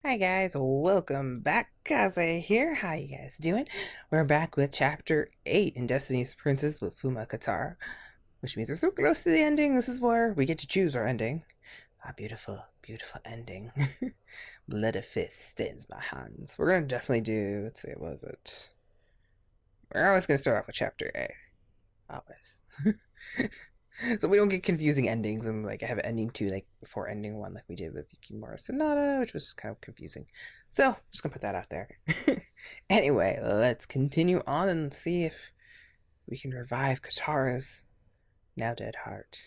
Hi guys, welcome back. Kaze here. How you guys doing? We're back with chapter 8 in Destiny's Princess with Fuma Kotaro, which means we're so close to the ending. This is where we get to choose our ending. A beautiful, beautiful ending. Blood of fifth stains my hands. We're gonna definitely do, let's see, what was it? We're always gonna start off with chapter 8. Always. So we don't get confusing endings and like have ending 2 like before ending 1 like we did with Yukimura Sanada, which was just kind of confusing. So just gonna put that out there. Anyway, let's continue on and see if we can revive Kataro's now dead heart.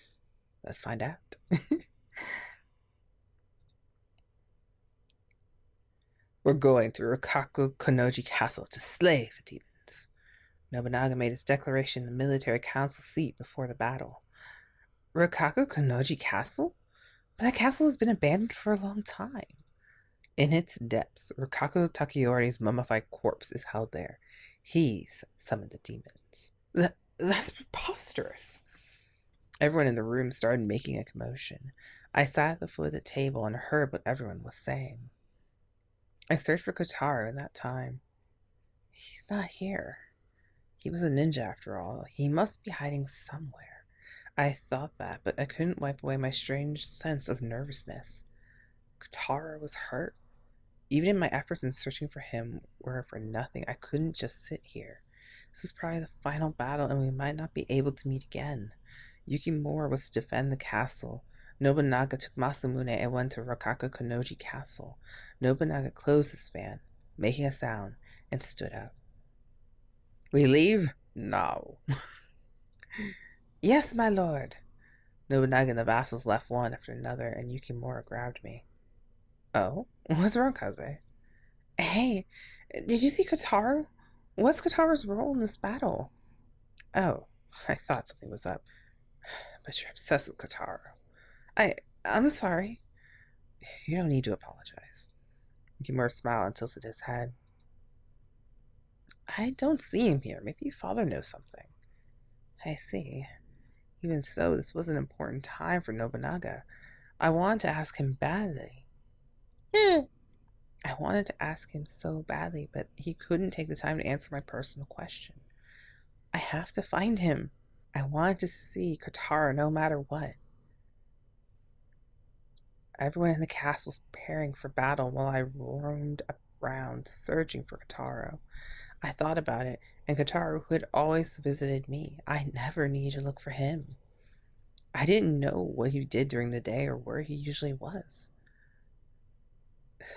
Let's find out. We're going to Rokkaku Konoji Castle to slay the demons. Nobunaga made his declaration in the military council seat before the battle. Rokkaku Konoji Castle? But that castle has been abandoned for a long time. In its depths, Rokkaku Takeori's mummified corpse is held there. He's summoned the demons. That's preposterous. Everyone in the room started making a commotion. I sat at the foot of the table and heard what everyone was saying. I searched for Kotaro in that time. He's not here. He was a ninja after all. He must be hiding somewhere. I thought that, but I couldn't wipe away my strange sense of nervousness. Kotaro was hurt. Even in my efforts in searching for him were for nothing. I couldn't just sit here. This was probably the final battle, and we might not be able to meet again. Yukimura was to defend the castle. Nobunaga took Masamune and went to Rokkaku Konoji Castle. Nobunaga closed his fan, making a sound, and stood up. We leave? No. Yes, my lord. Nobunaga and the vassals left one after another, and Yukimura grabbed me. Oh, what's wrong, Kaze? Hey, did you see Kotaro? What's Kotaro's role in this battle? Oh, I thought something was up. But you're obsessed with Kotaro. I'm sorry. You don't need to apologize. Yukimura smiled and tilted his head. I don't see him here. Maybe your father knows something. I see. Even so, this was an important time for Nobunaga. I wanted to ask him badly. I wanted to ask him so badly, but he couldn't take the time to answer my personal question. I have to find him. I wanted to see Kotaro no matter what. Everyone in the castle was preparing for battle while I roamed around searching for Kotaro. I thought about it, and Kotaro, who had always visited me, I never needed to look for him. I didn't know what he did during the day or where he usually was.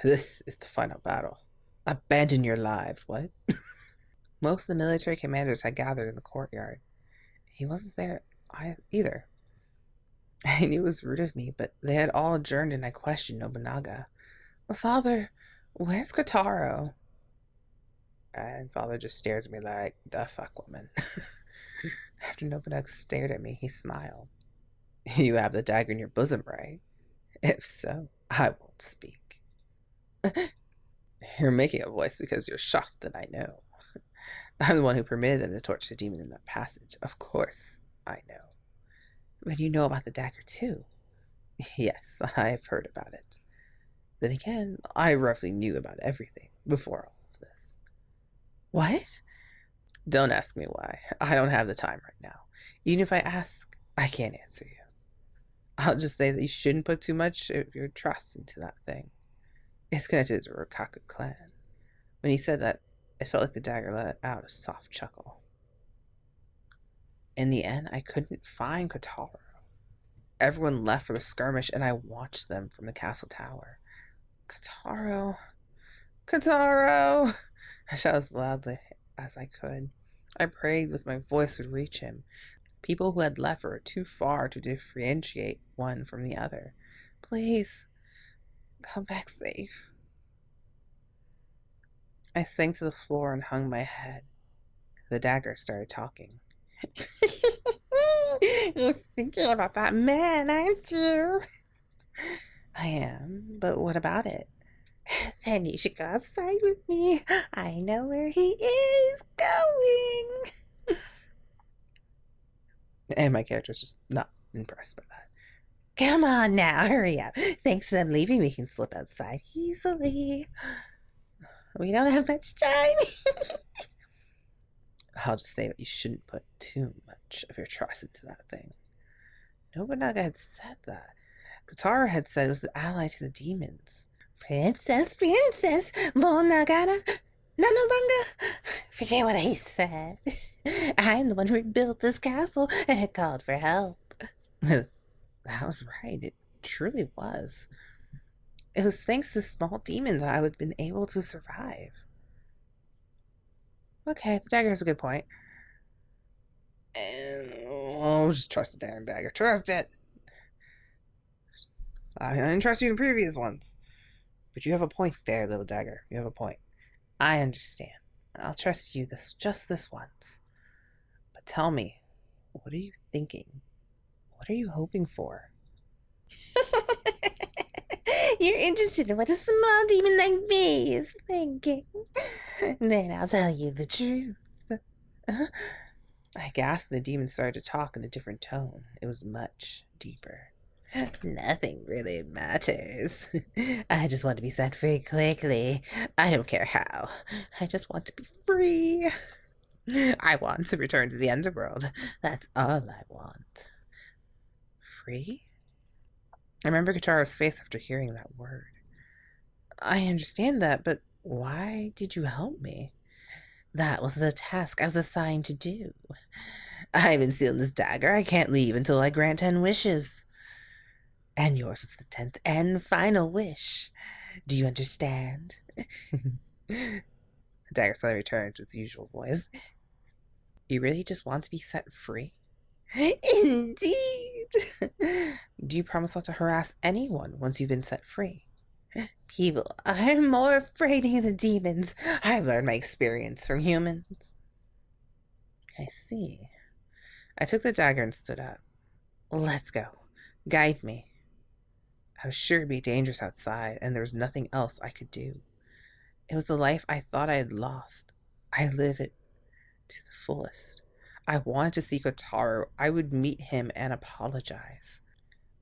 This is the final battle. Abandon your lives, what? Most of the military commanders had gathered in the courtyard. He wasn't there either. I knew it was rude of me, but they had all adjourned and I questioned Nobunaga. Father, where's Kotaro? And father just stares at me like, the fuck, woman. After Nobunaga stared at me, he smiled. You have the dagger in your bosom, right? If so, I won't speak. You're making a voice because you're shocked that I know. I'm the one who permitted them to torture the demon in that passage. Of course, I know. But you know about the dagger, too. Yes, I've heard about it. Then again, I roughly knew about everything before all of this. What? Don't ask me why. I don't have the time right now. Even if I ask, I can't answer you. I'll just say that you shouldn't put too much of your trust into that thing. It's connected to the Rokkaku clan. When he said that, it felt like the dagger let out a soft chuckle. In the end, I couldn't find Kotaro. Everyone left for the skirmish, and I watched them from the castle tower. Kotaro! Kotaro! I shouted as loudly as I could. I prayed that my voice would reach him. People who had left were too far to differentiate one from the other. Please, come back safe. I sank to the floor and hung my head. The dagger started talking. You're thinking about that man, aren't you? I am, but what about it? Then you should go outside with me. I know where he is going. And my character's just not impressed by that. Come on now, hurry up. Thanks to them leaving, we can slip outside easily. We don't have much time. I'll just say that you shouldn't put too much of your trust into that thing. Nobunaga had said that. Kotaro had said it was the ally to the demons. Princess, Bonagana, Nanobanga. Forget what I said. I'm the one who rebuilt this castle and had called for help. That was right. It truly was. It was thanks to the small demon that I would have been able to survive. Okay, the dagger has a good point. And we'll just trust the damn dagger. Trust it. I didn't trust you in previous ones. But you have a point there, little dagger. You have a point. I understand. I'll trust you just this once. But tell me, what are you thinking? What are you hoping for? You're interested in what a small demon like me is thinking. Then I'll tell you the truth. I gasped and the demon started to talk in a different tone. It was much deeper. Nothing really matters. I just want to be set free quickly. I don't care how. I just want to be free. I want to return to the underworld. That's all I want. Free? I remember Kotaro's face after hearing that word. I understand that, but why did you help me? That was the task I was assigned to do. I've been sealing this dagger. I can't leave until I grant 10 wishes. And yours is the 10th and final wish. Do you understand? The dagger suddenly returned to its usual voice. You really just want to be set free? Indeed. Do you promise not to harass anyone once you've been set free? People are more afraid of the demons. I've learned my experience from humans. I see. I took the dagger and stood up. Let's go. Guide me. I was sure it'd be dangerous outside, and there was nothing else I could do. It was the life I thought I had lost. I live it to the fullest. I wanted to see Kotaro. I would meet him and apologize.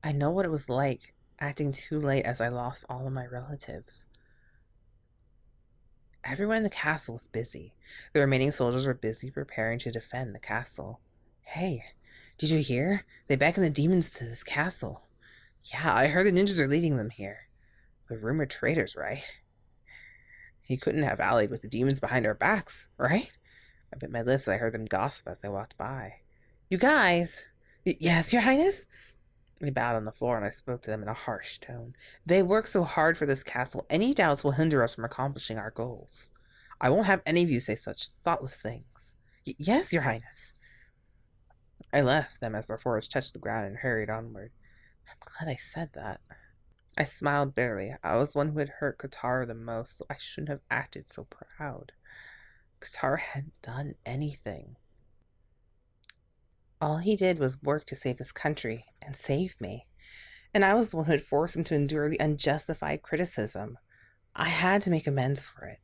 I know what it was like, acting too late as I lost all of my relatives. Everyone in the castle was busy. The remaining soldiers were busy preparing to defend the castle. Hey, did you hear? They beckoned the demons to this castle. Yeah, I heard the ninjas are leading them here. We're rumored traitors, right? He couldn't have allied with the demons behind our backs, right? I bit my lips as I heard them gossip as they walked by. You guys! Yes, Your Highness? They bowed on the floor and I spoke to them in a harsh tone. They work so hard for this castle, any doubts will hinder us from accomplishing our goals. I won't have any of you say such thoughtless things. Yes, Your Highness. I left them as their foreheads touched the ground and hurried onward. I'm glad I said that. I smiled bitterly. I was one who had hurt Kotaro the most, so I shouldn't have acted so proud. Kotaro hadn't done anything. All he did was work to save this country and save me. And I was the one who had forced him to endure the unjustified criticism. I had to make amends for it.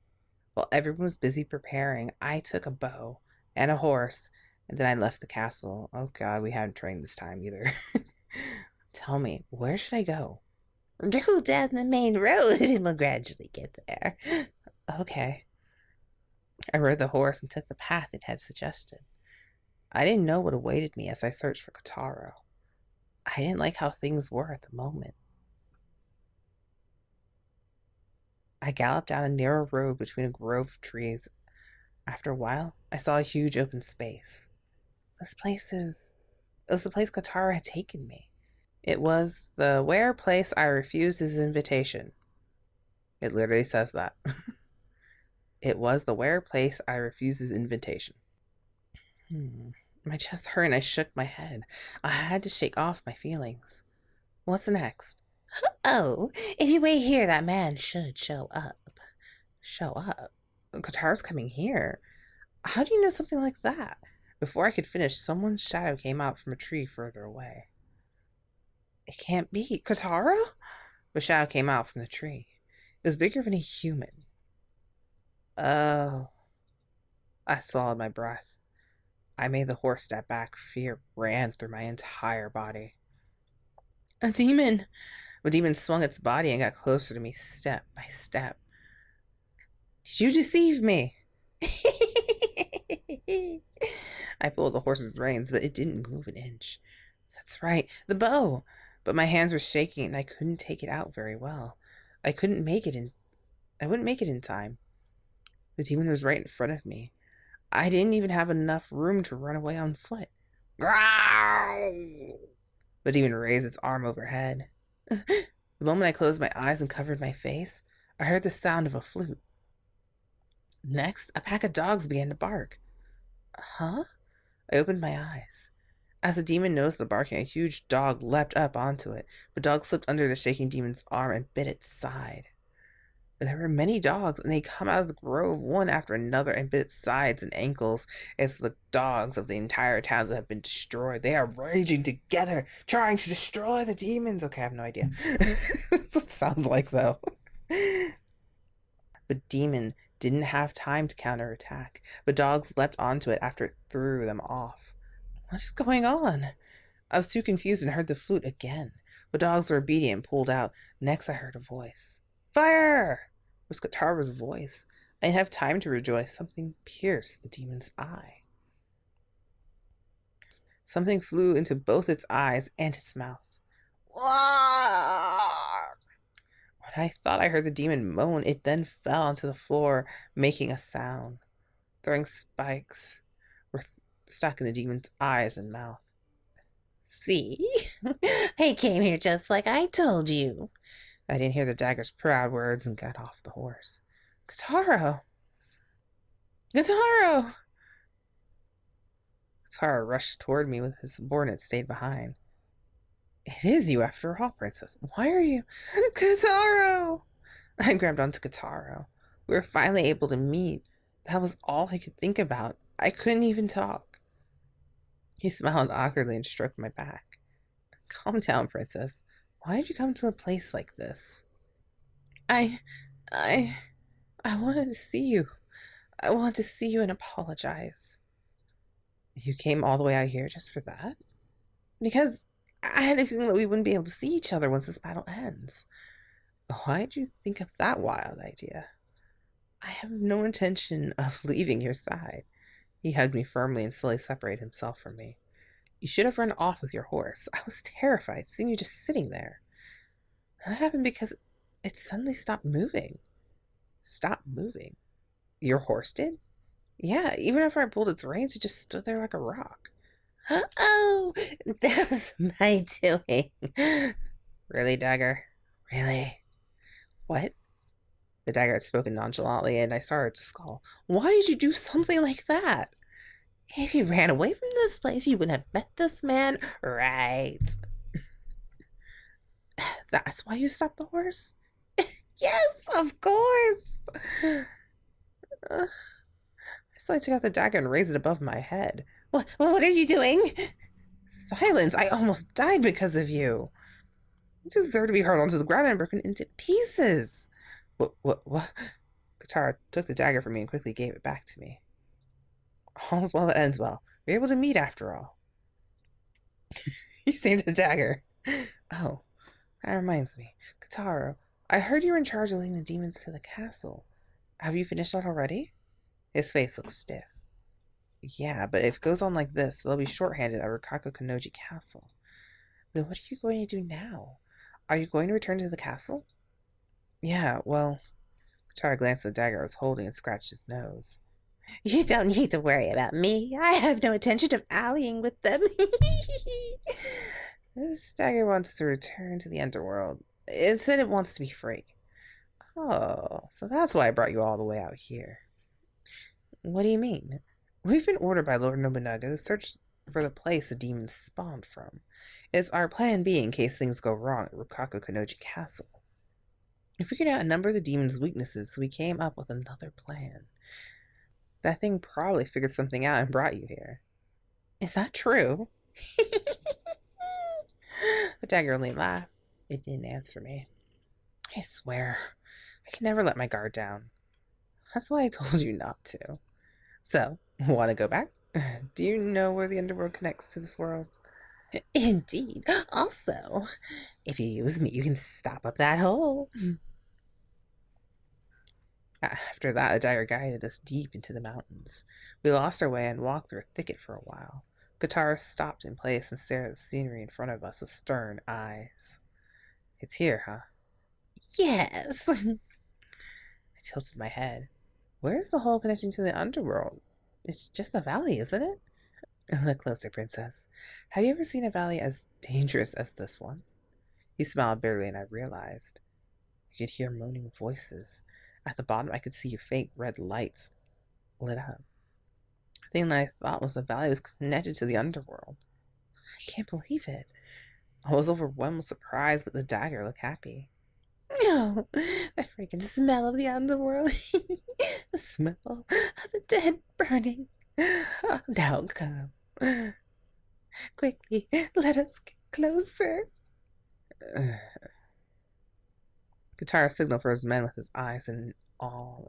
While everyone was busy preparing, I took a bow and a horse, and then I left the castle. Oh God, we hadn't trained this time either. Tell me, where should I go? Go down the main road and we'll gradually get there. Okay. I rode the horse and took the path it had suggested. I didn't know what awaited me as I searched for Kotaro. I didn't like how things were at the moment. I galloped down a narrow road between a grove of trees. After a while, I saw a huge open space. It was the place Kotaro had taken me. It was the where place I refused his invitation. It literally says that. It was the where place I refused his invitation. My chest hurt and I shook my head. I had to shake off my feelings. What's next? Oh, if you wait here, that man should show up. Show up? Kotaro's coming here. How do you know something like that? Before I could finish, someone's shadow came out from a tree further away. It can't be. Kotaro? The shadow came out from the tree. It was bigger than a human. Oh. I swallowed my breath. I made the horse step back. Fear ran through my entire body. A demon! The demon swung its body and got closer to me step by step. Did you deceive me? I pulled the horse's reins, but it didn't move an inch. That's right, the bow! But my hands were shaking and I couldn't take it out very well. I wouldn't make it in time. The demon was right in front of me. I didn't even have enough room to run away on foot. Growl! The demon raised its arm overhead. The moment I closed my eyes and covered my face, I heard the sound of a flute. Next, a pack of dogs began to bark. Huh? I opened my eyes. As the demon nosed the barking, a huge dog leapt up onto it. The dog slipped under the shaking demon's arm and bit its side. There were many dogs, and they come out of the grove one after another and bit its sides and ankles. It's the dogs of the entire towns that have been destroyed. They are raging together, trying to destroy the demons. Okay, I have no idea. That's what it sounds like, though. The demon didn't have time to counterattack. The dogs leapt onto it after it threw them off. What is going on? I was too confused and heard the flute again. The dogs were obedient and pulled out. Next, I heard a voice. Fire! It was Kotaro's voice. I didn't have time to rejoice. Something pierced the demon's eye. Something flew into both its eyes and its mouth. When I thought I heard the demon moan, it then fell onto the floor, making a sound. Throwing spikes were stuck in the demon's eyes and mouth. See? I came here just like I told you. I didn't hear the dagger's proud words and got off the horse. Kotaro! Kotaro! Kotaro rushed toward me with his subordinate stayed behind. It is you after all, Princess. Why are you... Kotaro! I grabbed onto Kotaro. We were finally able to meet. That was all I could think about. I couldn't even talk. He smiled awkwardly and stroked my back. Calm down, Princess. Why did you come to a place like this? I wanted to see you. I wanted to see you and apologize. You came all the way out here just for that? Because I had a feeling that we wouldn't be able to see each other once this battle ends. Why did you think of that wild idea? I have no intention of leaving your side. He hugged me firmly and slowly separated himself from me. You should have run off with your horse. I was terrified seeing you just sitting there. That happened because it suddenly stopped moving. Stopped moving? Your horse did? Yeah, even after I pulled its reins, it just stood there like a rock. Oh, that was my doing. Really, Dagger? Really? What? The Dagger had spoken nonchalantly, and I started to scowl. Why did you do something like that? If you ran away from this place, you wouldn't have met this man, right? That's why you stopped the horse? Yes, of course. I suddenly took out the dagger and raised it above my head. What are you doing? Silence! I almost died because of you. You deserve to be hurled onto the ground and broken into pieces. What? Kotaro took the dagger from me and quickly gave it back to me. All's well that ends well. We're able to meet after all. He saved the dagger. Oh, that reminds me. Kotaro, I heard you were in charge of leading the demons to the castle. Have you finished that already? His face looked stiff. Yeah, but if it goes on like this, they'll be shorthanded at Rokako Kanoji Castle. Then what are you going to do now? Are you going to return to the castle? Yeah, well... Kotaro glanced at the dagger I was holding and scratched his nose. You don't need to worry about me. I have no intention of allying with them. This dagger wants to return to the underworld. It said it wants to be free. Oh, so that's why I brought you all the way out here. What do you mean? We've been ordered by Lord Nobunaga to search for the place the demons spawned from. It's our plan B in case things go wrong at Rokako Kanoji Castle. We figured out a number of the demons' weaknesses, so we came up with another plan. That thing probably figured something out and brought you here. Is that true? The dagger only laughed. It didn't answer me. I swear, I can never let my guard down. That's why I told you not to. So, want to go back? Do you know where the underworld connects to this world? Indeed. Also, if you use me, you can stop up that hole. After that, the dagger guided us deep into the mountains. We lost our way and walked through a thicket for a while. Kotaro stopped in place and stared at the scenery in front of us with stern eyes. It's here, huh? Yes. I tilted my head. Where's the hole connecting to the underworld? It's just a valley, isn't it? Look closer, princess. Have you ever seen a valley as dangerous as this one? He smiled bitterly, and I realized. I could hear moaning voices. At the bottom, I could see faint red lights lit up. The thing that I thought was the valley was connected to the underworld. I can't believe it. I was overwhelmed with surprise, but the dagger looked happy. No, the freaking smell of the underworld. The smell of the dead burning. Now come. Quickly, let us get closer. Kotaro signaled for his men with his eyes and all.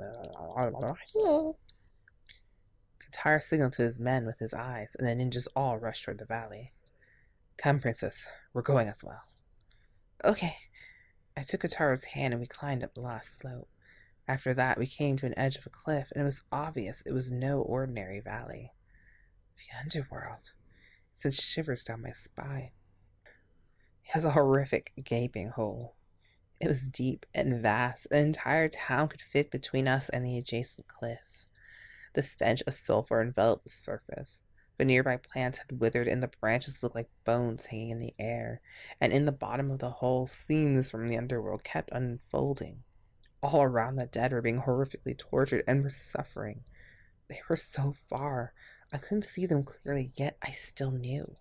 Kotaro signaled to his men with his eyes, and the ninjas all rushed toward the valley. Come, princess, we're going as well. Okay. I took Kotaro's hand and we climbed up the last slope. After that, we came to an edge of a cliff, and it was obvious it was no ordinary valley. The underworld. It sent shivers down my spine. It has a horrific gaping hole. It was deep and vast. The entire town could fit between us and the adjacent cliffs. The stench of sulfur enveloped the surface. The nearby plants had withered, and the branches looked like bones hanging in the air. And in the bottom of the hole, scenes from the underworld kept unfolding. All around the dead were being horrifically tortured and were suffering. They were so far. I couldn't see them clearly, yet I still knew.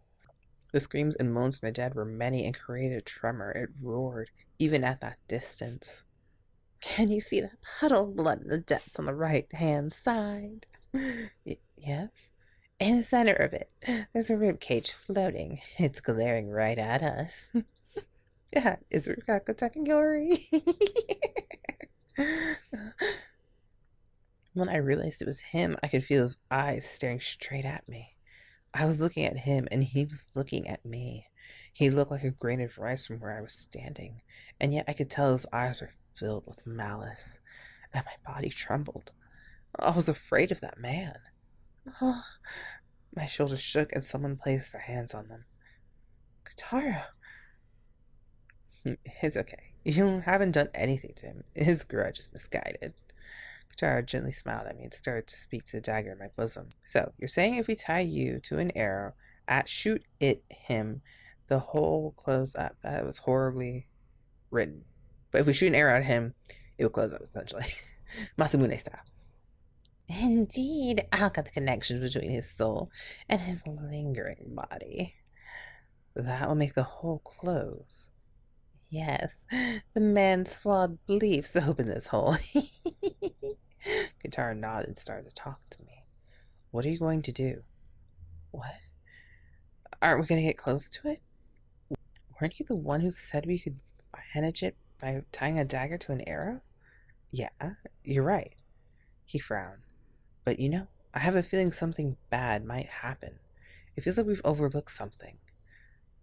The screams and moans from the dead were many and created a tremor. It roared, even at that distance. Can you see that puddle of blood in the depths on the right-hand side? Yes? In the center of it, there's a rib cage floating. It's glaring right at us. That is Rukako Takagori. When I realized it was him, I could feel his eyes staring straight at me. I was looking at him, and he was looking at me. He looked like a grain of rice from where I was standing, and yet I could tell his eyes were filled with malice, and my body trembled. I was afraid of that man. Oh, my shoulders shook, and someone placed their hands on them. Kotaro. It's okay. You haven't done anything to him. His grudge is misguided. Kotaro gently smiled at me and started to speak to the dagger in my bosom. So, you're saying if we tie you to an arrow, shoot it him, the hole will close up. That was horribly written. But if we shoot an arrow at him, it will close up, essentially. Masamune style. Indeed, I'll cut the connection between his soul and his lingering body. That will make the hole close. Yes, the man's flawed beliefs open this hole. Kotaro nodded and started to talk to me. What are you going to do? What? Aren't we going to get close to it? Weren't you the one who said we could manage it by tying a dagger to an arrow? Yeah, you're right. He frowned. But I have a feeling something bad might happen. It feels like we've overlooked something.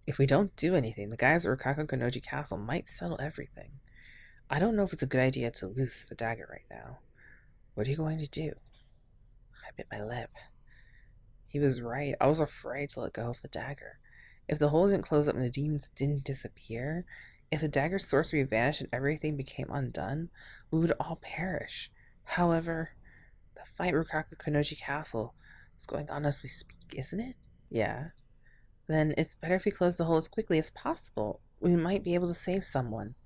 If we don't do anything, the guys at Rokako Castle might settle everything. I don't know if it's a good idea to loose the dagger right now. What are you going to do? I bit my lip. He was right. I was afraid to let go of the dagger. If the hole didn't close up and the demons didn't disappear, if the dagger's sorcery vanished and everything became undone, we would all perish. However, the fight at Rokako Castle is going on as we speak, isn't it? Yeah. Then it's better if we close the hole as quickly as possible. We might be able to save someone.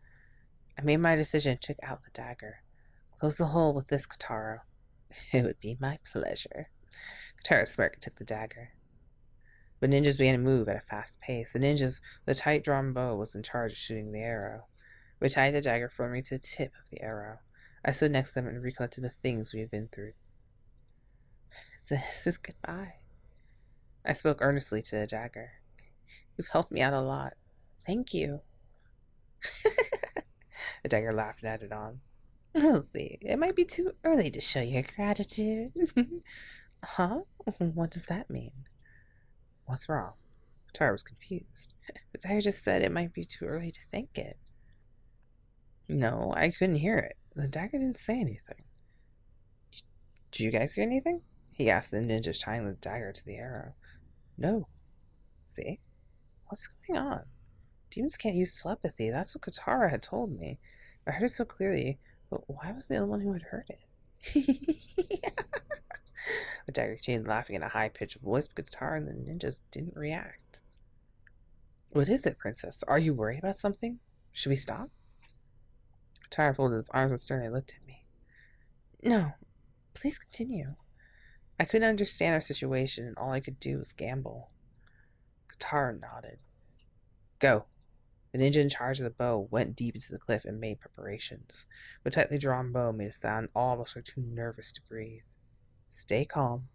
I made my decision and took out the dagger. Close the hole with this, Kotaro. It would be my pleasure. Kotaro smirked and took the dagger. The ninjas began to move at a fast pace. The ninjas with a tight-drawn bow was in charge of shooting the arrow. We tied the dagger firmly to the tip of the arrow. I stood next to them and recollected the things we had been through. This is goodbye. I spoke earnestly to the dagger. You've helped me out a lot. Thank you. The dagger laughed and added on. We'll see. It might be too early to show your gratitude. Huh? What does that mean? What's wrong? Kotaro was confused. But Dagger just said it might be too early to think it. No, I couldn't hear it. The dagger didn't say anything. Did you guys hear anything? He asked the ninja tying the dagger to the arrow. No. See? What's going on? Demons can't use telepathy. That's what Kotaro had told me. I heard it so clearly, but why was the only one who had heard it? The dagger continued laughing in a high-pitched voice, but Kotaro and the ninjas didn't react. What is it, Princess? Are you worried about something? Should we stop? Kotaro folded his arms and sternly looked at me. No, please continue. I couldn't understand our situation, and all I could do was gamble. Kotaro nodded. Go. The ninja in charge of the bow went deep into the cliff and made preparations. The tightly drawn bow made a sound all of us were too nervous to breathe. Stay calm.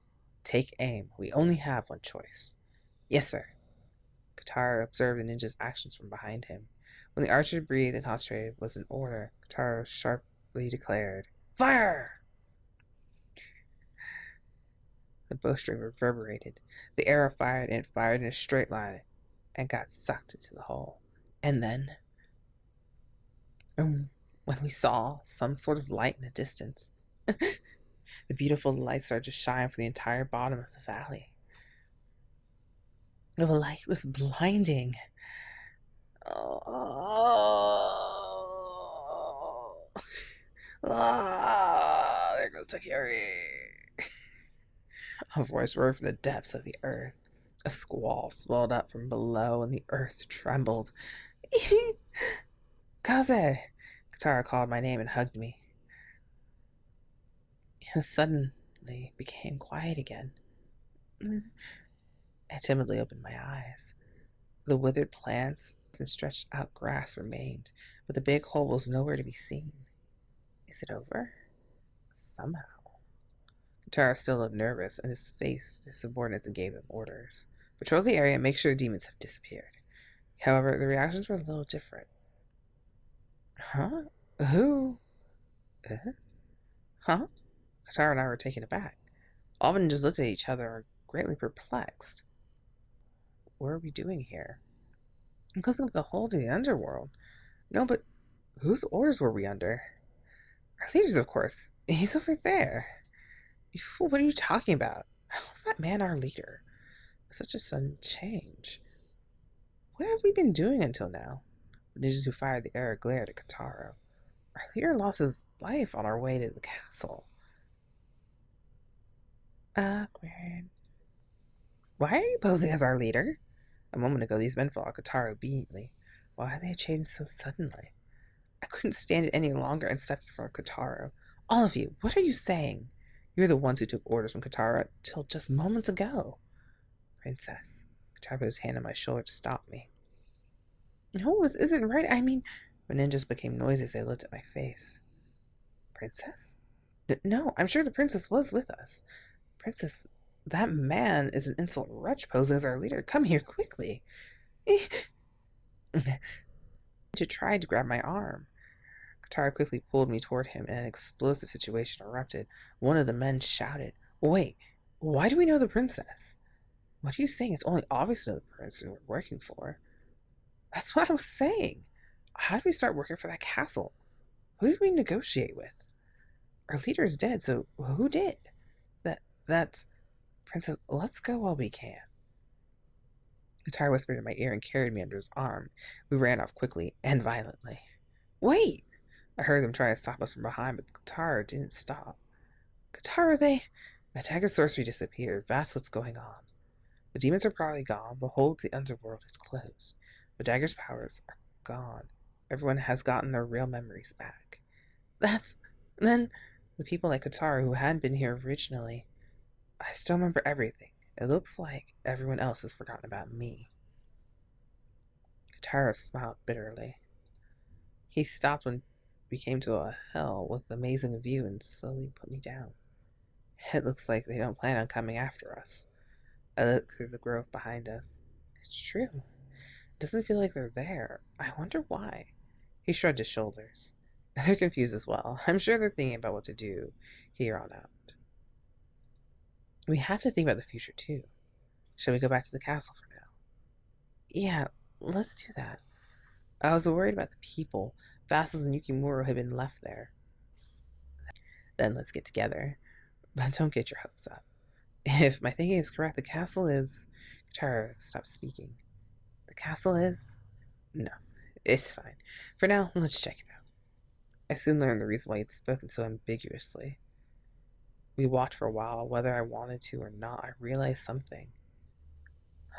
Take aim. We only have one choice. Yes, sir. Kotaro observed the ninja's actions from behind him. When the archer breathed and concentrated was in order, Kotaro sharply declared, Fire! The bowstring reverberated. The arrow fired, and it fired in a straight line and got sucked into the hole. And then, when we saw some sort of light in the distance, the beautiful light started to shine for the entire bottom of the valley. The light was blinding. There goes Takeri. A voice roared from the depths of the earth. A squall swelled up from below, and the earth trembled. Kaze! Kotaro called my name and hugged me. It suddenly became quiet again. I timidly opened my eyes. The withered plants and stretched out grass remained, but the big hole was nowhere to be seen. Is it over? Somehow. Kotaro still looked nervous, and his subordinates gave them orders. Patrol the area and make sure demons have disappeared. However, the reactions were a little different. Huh? Who? Huh? Kotaro and I were taken aback. All of them just looked at each other, greatly perplexed. What are we doing here? I'm closing up the hole to the underworld. No, but whose orders were we under? Our leader's, of course. He's over there. You fool, what are you talking about? How's that man our leader? Such a sudden change. What have we been doing until now? The ninjas who fired the arrow glared at Kotaro. Our leader lost his life on our way to the castle. Awkward. Why are you posing as our leader? A moment ago, these men followed Kotaro obediently. Why had they changed so suddenly? I couldn't stand it any longer and stepped in front of Kotaro. All of you, what are you saying? You're the ones who took orders from Kotaro till just moments ago. Princess. Kotaro put his hand on my shoulder to stop me. No, this isn't right. I mean, the ninjas became noisy as they looked at my face. Princess? No, I'm sure the princess was with us. Princess, that man is an insolent wretch posing as our leader. Come here quickly. Ninja tried to grab my arm. Kotaro quickly pulled me toward him, and an explosive situation erupted. One of the men shouted, Wait, why do we know the princess? What are you saying? It's only obvious to know the person we're working for. That's what I was saying. How did we start working for that castle? Who did we negotiate with? Our leader is dead, so who did? That's... Princess, let's go while we can. Kotaro whispered in my ear and carried me under his arm. We ran off quickly and violently. Wait! I heard them try to stop us from behind, but Kotaro didn't stop. Kotaro, the dagger sorcery disappeared. That's what's going on. The demons are probably gone. Behold, the underworld is closed. The dagger's powers are gone. Everyone has gotten their real memories back. Then, the people like Kotaro who hadn't been here originally. I still remember everything. It looks like everyone else has forgotten about me. Kotaro smiled bitterly. He stopped when we came to a hill with an amazing view and slowly put me down. It looks like they don't plan on coming after us. I looked through the grove behind us. It's true. It doesn't feel like they're there. I wonder why. He shrugged his shoulders. They're confused as well. I'm sure they're thinking about what to do here on out. We have to think about the future too. Shall we go back to the castle for now? Yeah, let's do that. I was worried about the people. Vassals and Yukimura had been left there. Then let's get together. But don't get your hopes up. If my thinking is correct, the castle is... Kotaro, stop speaking. The castle is... No, it's fine. For now, let's check it out. I soon learned the reason why he'd spoken so ambiguously. We walked for a while. Whether I wanted to or not, I realized something.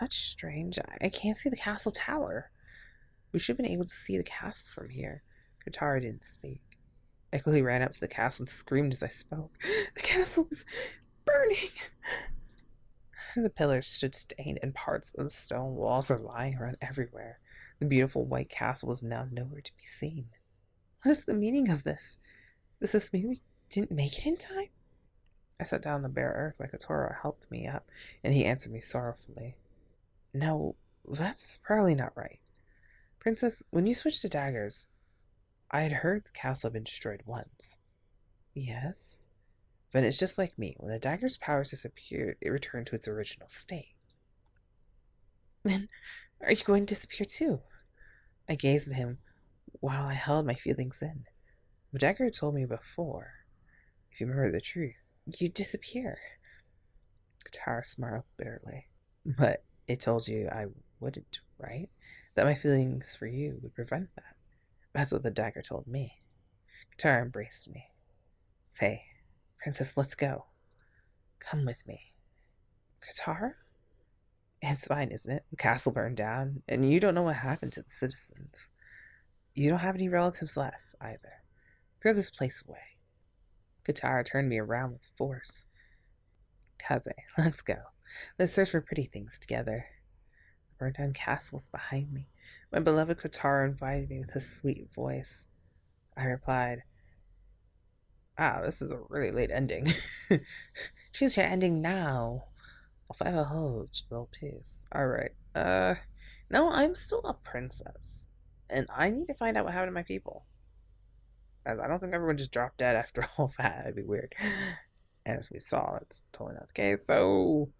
That's strange. I can't see the castle tower. We should have been able to see the castle from here. Kotaro didn't speak. I quickly ran up to the castle and screamed as I spoke. The castle is burning! The pillars stood stained and parts of the stone walls were lying around everywhere. The beautiful white castle was now nowhere to be seen. What is the meaning of this? Does this mean we didn't make it in time? I sat down on the bare earth while Kotaro helped me up, and he answered me sorrowfully. No, that's probably not right. Princess, when you switched to daggers, I had heard the castle had been destroyed once. Yes? But it's just like me. When the dagger's powers disappeared, it returned to its original state. Then, are you going to disappear too? I gazed at him while I held my feelings in. The dagger had told me before, if you remember the truth, you'd disappear. Kotaro smiled bitterly. But it told you I wouldn't, right? That my feelings for you would prevent that. That's what the dagger told me. Kotaro embraced me. Say, Princess, let's go. Come with me. Kotaro? It's fine, isn't it? The castle burned down, and you don't know what happened to the citizens. You don't have any relatives left, either. Throw this place away. Kotaro turned me around with force. Kaze, let's go. Let's search for pretty things together. The burned down castle was behind me. My beloved Kotaro invited me with his sweet voice. I replied, "Wow, this is a really late ending." Choose your ending now. I'll forever hold your peace. Alright. No, I'm still a princess. And I need to find out what happened to my people. As I don't think everyone just dropped dead after all that. That'd be weird. As we saw, it's totally not the case. So,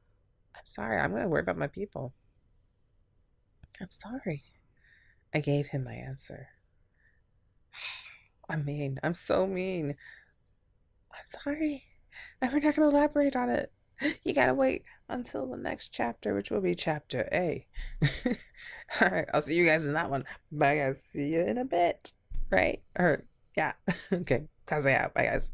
I'm sorry. I'm going to worry about my people. I'm sorry. I gave him my answer. I'm mean. I'm so mean. I'm sorry. And we're not going to elaborate on it. You gotta wait until the next chapter, which will be chapter A. Alright, I'll see you guys in that one. Bye, guys. See you in a bit. Right? Or, yeah. Okay. Kaze out. Bye, guys.